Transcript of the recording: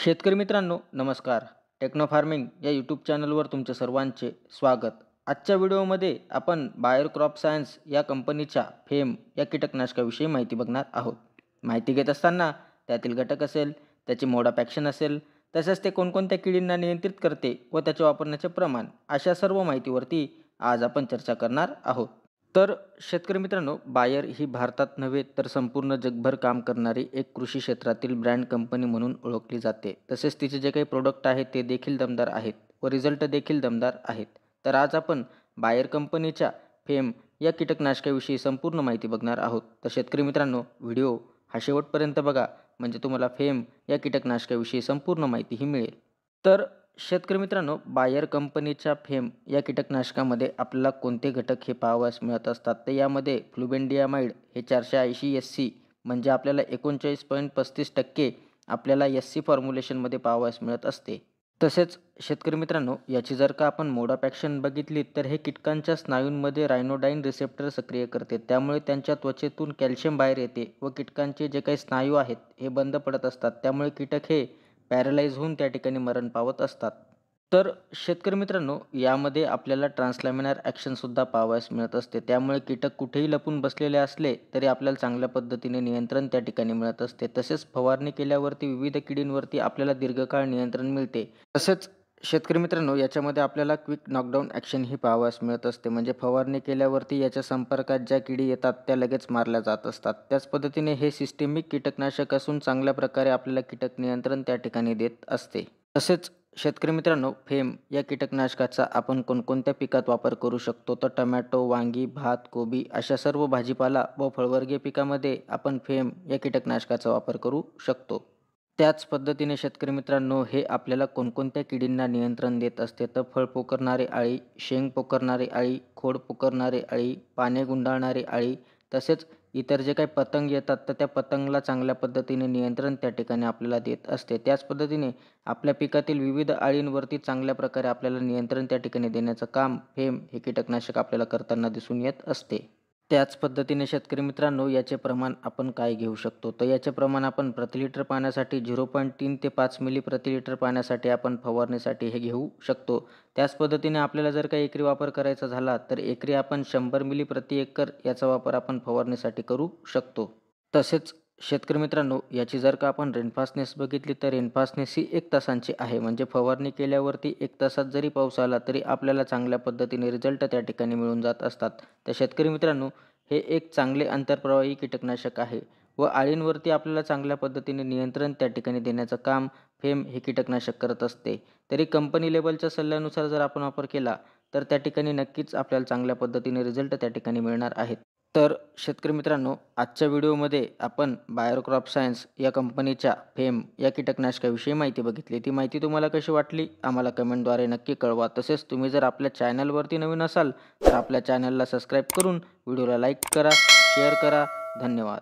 शेतकरी मित्रांनो नमस्कार. टेक्नो फार्मिंग या यूट्यूब चॅनलवर तुमच्या सर्वांचे स्वागत. आजच्या व्हिडिओमध्ये आपण बायर क्रॉप सायन्स या कंपनीच्या फेम या कीटकनाशकाविषयी माहिती बघणार आहोत. माहिती घेत असताना त्यातील घटक असेल, त्याचे मोड ऑफ ॲक्शन असेल, तसेच ते कोणकोणत्या किडींना नियंत्रित करते व त्याचे वापरण्याचे प्रमाण, अशा सर्व माहितीवरती आज आपण चर्चा करणार आहोत. तर शेतकरी मित्रांनो, बायर ही भारतात नव्हे तर संपूर्ण जगभर काम करणारी एक कृषी क्षेत्रातील ब्रँड कंपनी म्हणून ओळखली जाते. तसेच तिचे जे काही प्रोडक्ट आहेत ते देखील दमदार आहेत व रिझल्ट देखील दमदार आहेत. तर आज आपण बायर कंपनीच्या फेम या कीटकनाशकाविषयी संपूर्ण माहिती बघणार आहोत. तर शेतकरी मित्रांनो, व्हिडिओ हा शेवटपर्यंत बघा, म्हणजे तुम्हाला फेम या कीटकनाशकाविषयी संपूर्ण माहितीही मिळेल. तर शेतकरी मित्रांनो, बायर कंपनीच्या फेम या कीटकनाशकामध्ये आपल्याला कोणते घटक हे पाहावयास मिळत असतात, तर यामध्ये फ्लुबेंडियामाइड हे 480 SC म्हणजे आपल्याला 39.35% आपल्याला SC फॉर्म्युलेशनमध्ये पाहावयास मिळत असते. तसेच शेतकरी मित्रांनो, याची जर का आपण मोड ऑफ ॲक्शन बघितली तर हे कीटकांच्या स्नायूंमध्ये रायनोडाईन रिसेप्टर सक्रिय करते. त्यामुळे त्यांच्या त्वचेतून कॅल्शियम बाहेर येते व कीटकांचे जे काही स्नायू आहेत हे बंद पडत असतात. त्यामुळे कीटक हे पॅरालाइज होऊन त्या ठिकाणी मरण पावत असतात. तर शेतकरी मित्रांनो, यामध्ये आपल्याला ट्रान्सलॅमिनार ॲक्शनसुद्धा पाहावयास मिळत असते. त्यामुळे कीटक कुठेही लपून बसलेले असले तरी आपल्याला चांगल्या पद्धतीने नियंत्रण त्या ठिकाणी मिळत असते. तसेच फवारणी केल्यावरती विविध किडींवरती आपल्याला दीर्घकाळ नियंत्रण मिळते. तसेच शेतकरी मित्रांनो, याच्यामध्ये आपल्याला क्विक नॉकडाऊन ॲक्शन ही पाहावयास मिळत असते. म्हणजे फवारणी केल्यावरती याच्या संपर्कात ज्या किडी येतात त्या लगेच मारल्या जात असतात. त्याच पद्धतीने हे सिस्टेमिक कीटकनाशक असून चांगल्या प्रकारे आपल्याला कीटक नियंत्रण त्या ठिकाणी देत असते. तसेच शेतकरी मित्रांनो, फेम या कीटकनाशकाचा आपण कोणकोणत्या पिकात वापर करू शकतो, तर टोमॅटो, वांगी, भात, कोबी अशा सर्व भाजीपाला व फळवर्गीय पिकामध्ये आपण फेम या कीटकनाशकाचा वापर करू शकतो. त्याच पद्धतीने शेतकरी मित्रांनो, हे आपल्याला कोणकोणत्या किडींना नियंत्रण देत असते, तर फळ पोखरणारी अळी, शेंग पोखरणारी अळी, खोड पोखरणारी अळी, पाने गुंडाळणारी अळी, तसेच इतर जे काही पतंग येतात तर त्या पतंगला चांगल्या पद्धतीने नियंत्रण त्या ठिकाणी आपल्याला देत असते. त्याच पद्धतीने आपल्या पिकातील विविध अळींवरती चांगल्या प्रकारे आपल्याला नियंत्रण त्या ठिकाणी देण्याचं काम फेम हे कीटकनाशक आपल्याला करताना दिसून येत असते. त्याच पद्धतीने शेतकरी मित्रांनो, याचे प्रमाण आपण काय घेऊ शकतो, तर याचे प्रमाण आपण प्रति लिटर पाण्यासाठी 0.3 ते 5 मिली प्रति लिटर पाण्यासाठी आपण फवारणीसाठी हे घेऊ शकतो. त्याच पद्धतीने आपल्याला जर काही एकरी वापर करायचा झाला तर एकरी आपण 100 मिली प्रति एकर याचा वापर आपण फवारणीसाठी करू शकतो. तसेच शेतकरी मित्रांनो, याची जर का आपण रेनफास्टनेस बघितली तर रेनफास्टनेस ही 1 तासांची आहे. म्हणजे फवारणी केल्यावरती 1 तासात जरी पाऊस आला तरी आपल्याला चांगल्या पद्धतीने रिझल्ट त्या ठिकाणी मिळून जात असतात. तर शेतकरी मित्रांनो, हे एक चांगले आंतरप्रवाही कीटकनाशक आहे व अळींवरती आपल्याला चांगल्या पद्धतीने नियंत्रण त्या ठिकाणी देण्याचं काम फेम हे कीटकनाशक करत असते. तरी कंपनी लेवलच्या सल्ल्यानुसार जर आपण वापर केला तर त्या ठिकाणी नक्कीच आपल्याला चांगल्या पद्धतीने रिझल्ट त्या ठिकाणी मिळणार आहेत. तर शेतकरी मित्रांनो, आजच्या व्हिडिओमध्ये आपण बायर क्रॉप सायन्स या कंपनीच्या फेम या कीटकनाशकाविषयी माहिती बघितली. ती माहिती तुम्हाला कशी वाटली आम्हाला कमेंटद्वारे नक्की कळवा. तसेच तुम्ही जर आपल्या चॅनलवरती नवीन असाल तर आपल्या चॅनलला सबस्क्राईब करून व्हिडिओला लाईक करा, शेअर करा. धन्यवाद.